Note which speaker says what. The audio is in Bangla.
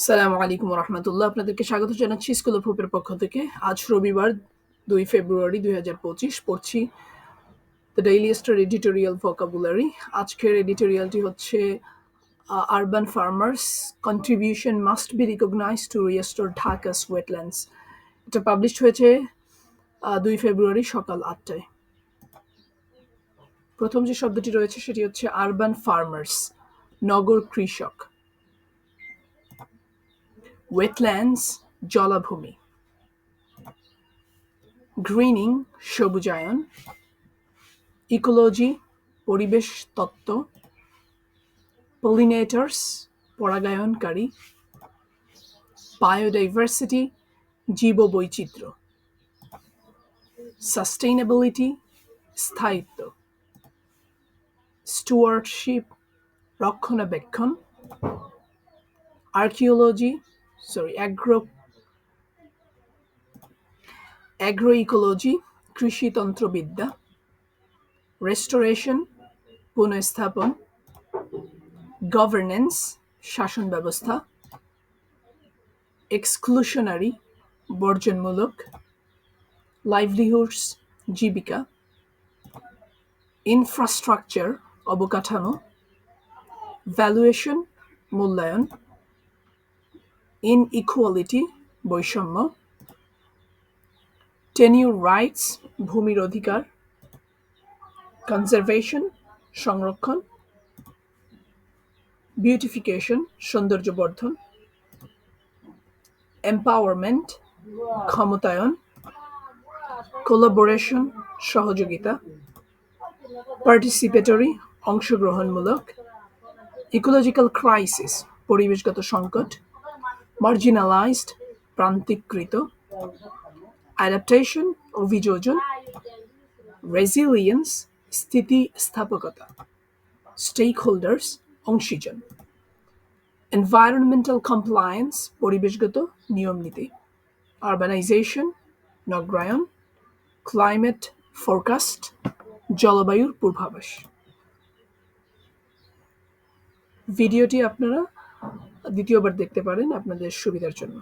Speaker 1: সালামু আলাইকুম রহমতুল্লাহ। আপনাদেরকে স্বাগত জানাচ্ছি স্কুল অফ হোপের পক্ষ থেকে। আজ রবিবার 2 ফেব্রুয়ারি 2025 পড়ছি the Daily Star editorial vocabulary. আজকের এডিটোরিয়ালটি হচ্ছে urban farmers contribution must be recognised to restore Dhaka's wetlands. এটা পাবলিশ হয়েছে 2 ফেব্রুয়ারি সকাল 8টায়। প্রথম যে শব্দটি রয়েছে সেটি হচ্ছে আরবান ফার্মার্স, নগর কৃষক। ওয়েটল্যান্ডস, জলাভূমি। গ্রিনিং, সবুজায়ন। ইকোলজি, পরিবেশ তত্ত্ব। পলিনেটর্স, পরাগায়নকারী। বায়োডাইভার্সিটি, জীববৈচিত্র্য। সাস্টেইনেবিলিটি, স্থায়িত্ব। স্টুয়ার্ডশিপ, রক্ষণাবেক্ষণ। অ্যাগ্রোইকোলজি, কৃষিতন্ত্রবিদ্যা। রেস্টোরেশন, পুনঃস্থাপন। গভর্নেন্স, শাসন ব্যবস্থা। এক্সক্লুশনারি, বর্জনমূলক। লাইভলিহুডস, জীবিকা। ইনফ্রাস্ট্রাকচার, অবকাঠামো। ভ্যালুয়েশন, মূল্যায়ন। ইনইকুয়ালিটি, বৈষম্য। টেনিউর রাইটস, ভূমির অধিকার। কনজারভেশন, সংরক্ষণ। বিউটিফিকেশন, সৌন্দর্যবর্ধন। এম্পাওয়ারমেন্ট, ক্ষমতায়ন। কোলাবোরেশন, সহযোগিতা। পার্টিসিপেটরি, অংশগ্রহণমূলক। ইকোলজিক্যাল ক্রাইসিস, পরিবেশগত সংকট। মার্জিনালাইজড, প্রান্তিককৃত। অ্যাডাপ্টেশন, অভিযোজন। রেজিলিয়েন্স, স্থিতিস্থাপকতা। স্টেকহোল্ডার্স, অংশীজন। এনভায়রনমেন্টাল কমপ্লায়েন্স, পরিবেশগত নিয়মনীতি। আরবানাইজেশন, নগরায়ন। ক্লাইমেট ফোরকাস্ট, জলবায়ুর পূর্বাভাস। ভিডিওটি আপনারা দ্বিতীয়বার দেখতে পারেন আপনাদের সুবিধার জন্য।